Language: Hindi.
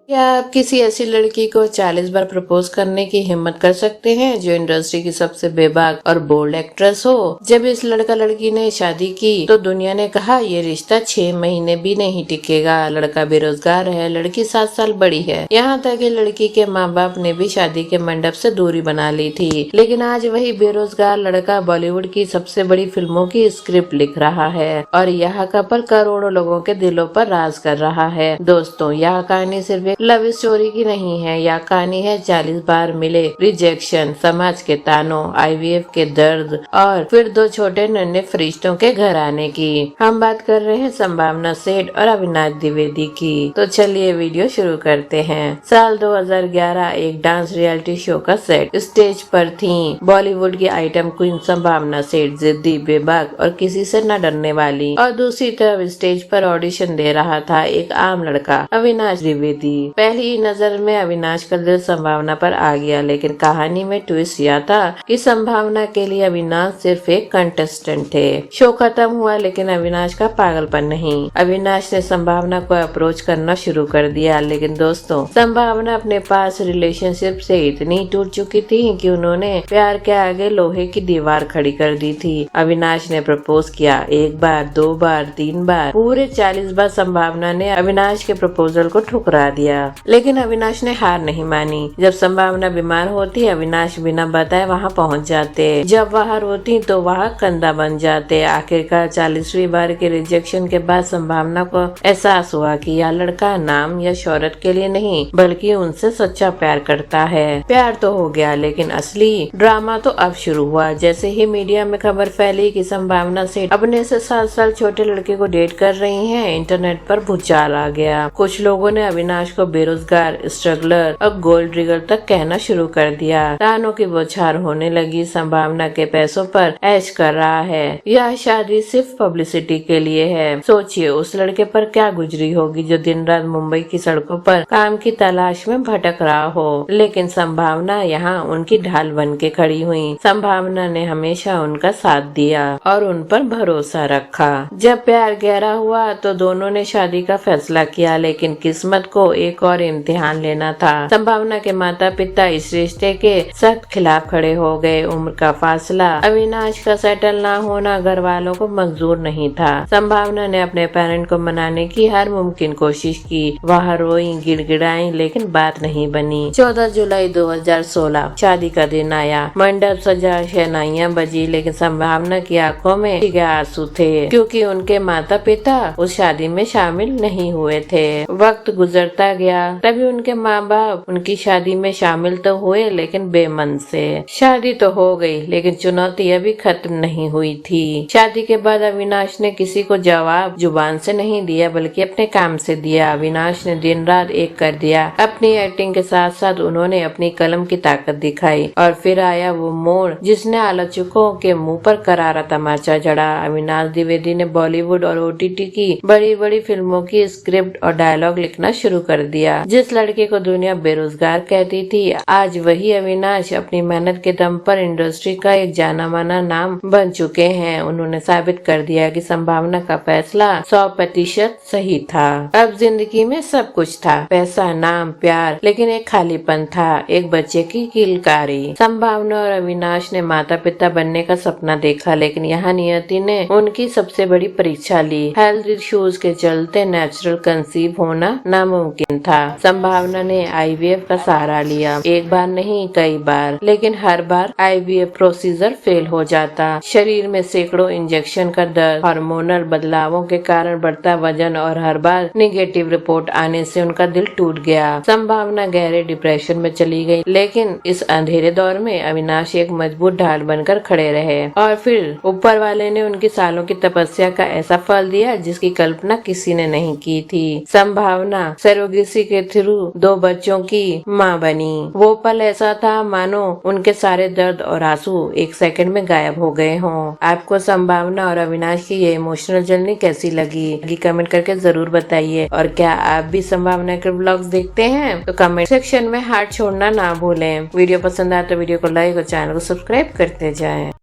क्या आप किसी ऐसी लड़की को 40 बार प्रपोज करने की हिम्मत कर सकते हैं जो इंडस्ट्री की सबसे बेबाक और बोल्ड एक्ट्रेस हो। जब इस लड़का लड़की ने शादी की तो दुनिया ने कहा ये रिश्ता 6 महीने भी नहीं टिकेगा। लड़का बेरोजगार है, लड़की 7 साल बड़ी है, यहाँ तक कि लड़की के माँ बाप ने भी शादी के मंडप से दूरी बना ली थी। लेकिन आज वही बेरोजगार लड़का बॉलीवुड की सबसे बड़ी फिल्मों की स्क्रिप्ट लिख रहा है और यह कपल करोड़ों लोगों के दिलों पर राज कर रहा है। दोस्तों, यह कहानी सिर्फ लव स्टोरी की नहीं है, यह कहानी है 40 बार मिले रिजेक्शन, समाज के तानों, IVF के दर्द और फिर 2 छोटे नन्हे फरिश्तों के घर आने की। हम बात कर रहे हैं संभावना सेठ और अविनाश द्विवेदी की। तो चलिए वीडियो शुरू करते हैं। साल 2011 एक डांस रियलिटी शो का सेट। स्टेज पर थी बॉलीवुड की आइटम क्वीन संभावना सेठ, जिद्दी, बेबाक और किसी से न डरने वाली, और दूसरी तरफ स्टेज पर ऑडिशन दे रहा था एक आम लड़का अविनाश द्विवेदी। पहली नजर में अविनाश का दिल संभावना पर आ गया, लेकिन कहानी में ट्विस्ट यह था कि संभावना के लिए अविनाश सिर्फ एक कंटेस्टेंट थे। शो खत्म हुआ लेकिन अविनाश का पागलपन नहीं। अविनाश ने संभावना को अप्रोच करना शुरू कर दिया, लेकिन दोस्तों, संभावना अपने पास रिलेशनशिप से इतनी टूट चुकी थी कि उन्होंने प्यार के आगे लोहे की दीवार खड़ी कर दी थी। अविनाश ने प्रपोज किया, 1 बार, 2 बार, 3 बार, पूरे 40 बार संभावना ने अविनाश के प्रपोजल को ठुकरा दिया, लेकिन अविनाश ने हार नहीं मानी। जब संभावना बीमार होती, अविनाश बिना बताए वहां पहुंच जाते। जब वहां रोती तो वहां कंधा बन जाते। आखिरकार 40वीं बार के रिजेक्शन के बाद संभावना को एहसास हुआ कि यह लड़का नाम या शोहरत के लिए नहीं बल्कि उनसे सच्चा प्यार करता है। प्यार तो हो गया, लेकिन असली ड्रामा तो अब शुरू हुआ। जैसे ही मीडिया में खबर फैली कि संभावना से अपने से 7 साल छोटे लड़के को डेट कर रही है, इंटरनेट पर भूचाल आ गया। कुछ लोगों ने अविनाश को बेरोजगार, स्ट्रगलर और गोल्ड डिगर तक कहना शुरू कर दिया। तानों की बौछार होने लगी। संभावना के पैसों पर ऐश कर रहा है, यह शादी सिर्फ पब्लिसिटी के लिए है। सोचिए उस लड़के पर क्या गुजरी होगी जो दिन रात मुंबई की सड़कों पर काम की तलाश में भटक रहा हो। लेकिन संभावना यहाँ उनकी ढाल बन के खड़ी हुई। संभावना ने हमेशा उनका साथ दिया और उन पर भरोसा रखा। जब प्यार गहरा हुआ तो दोनों ने शादी का फैसला किया, लेकिन किस्मत को एक और इम्तिहान लेना था। संभावना के माता पिता इस रिश्ते के सख्त खिलाफ खड़े हो गए। उम्र का फासला, अविनाश का सेटल ना होना घर वालों को मंजूर नहीं था। संभावना ने अपने पेरेंट को मनाने की हर मुमकिन कोशिश की। वह रोई, गिड़गिड़ाई, लेकिन बात नहीं बनी। 14 जुलाई 2016 शादी का दिन आया। मंडप सजा, शहनाइयां बजी, लेकिन संभावना की आंखों में भीगे आंसू थे क्योंकि उनके माता पिता उस शादी में शामिल नहीं हुए थे। वक्त गुजरता गया, तभी उनके माँ बाप उनकी शादी में शामिल तो हुए, लेकिन बेमन से। शादी तो हो गई, लेकिन चुनौती अभी खत्म नहीं हुई थी। शादी के बाद अविनाश ने किसी को जवाब जुबान से नहीं दिया बल्कि अपने काम से दिया। अविनाश ने दिन रात एक कर दिया। अपनी एक्टिंग के साथ साथ उन्होंने अपनी कलम की ताकत दिखाई। और फिर आया वो मोड़ जिसने आलोचकों के मुंह पर करारा तमाचा जड़ा। अविनाश द्विवेदी ने बॉलीवुड और OTT की बड़ी बड़ी फिल्मों की स्क्रिप्ट और डायलॉग लिखना शुरू कर दिया। जिस लड़के को दुनिया बेरोजगार कहती थी, आज वही अविनाश अपनी मेहनत के दम पर इंडस्ट्री का एक जाना माना नाम बन चुके हैं। उन्होंने साबित कर दिया कि संभावना का फैसला 100% सही था। अब जिंदगी में सब कुछ था, पैसा, नाम, प्यार, लेकिन एक खालीपन था, एक बच्चे की किलकारी। संभावना और अविनाश ने माता पिता बनने का सपना देखा, लेकिन यहाँ नियति ने उनकी सबसे बड़ी परीक्षा ली। हेल्थ इश्यूज के चलते नेचुरल कंसीव होना नामुमकिन था। संभावना ने IVF का सहारा लिया, एक बार नहीं कई बार, लेकिन हर बार IVF प्रोसीजर फेल हो जाता। शरीर में सैकड़ों इंजेक्शन का दर्द, हार्मोनल बदलावों के कारण बढ़ता वजन और हर बार निगेटिव रिपोर्ट आने से उनका दिल टूट गया। संभावना गहरे डिप्रेशन में चली गई, लेकिन इस अंधेरे दौर में अविनाश एक मजबूत ढाल बनकर खड़े रहे। और फिर ऊपर वाले ने उनकी सालों की तपस्या का ऐसा फल दिया जिसकी कल्पना किसी ने नहीं की थी। संभावना सरोगेसी के थ्रू 2 बच्चों की माँ बनी। वो पल ऐसा था मानो उनके सारे दर्द और आंसू एक सेकंड में गायब हो गए हों। आपको संभावना और अविनाश की ये इमोशनल जर्नी कैसी लगी कमेंट करके जरूर बताइए। और क्या आप भी संभावना के ब्लॉग्स देखते हैं तो कमेंट सेक्शन में हार्ट छोड़ना ना भूलें। वीडियो पसंद आए तो वीडियो को लाइक और चैनल को सब्सक्राइब करते जाएं।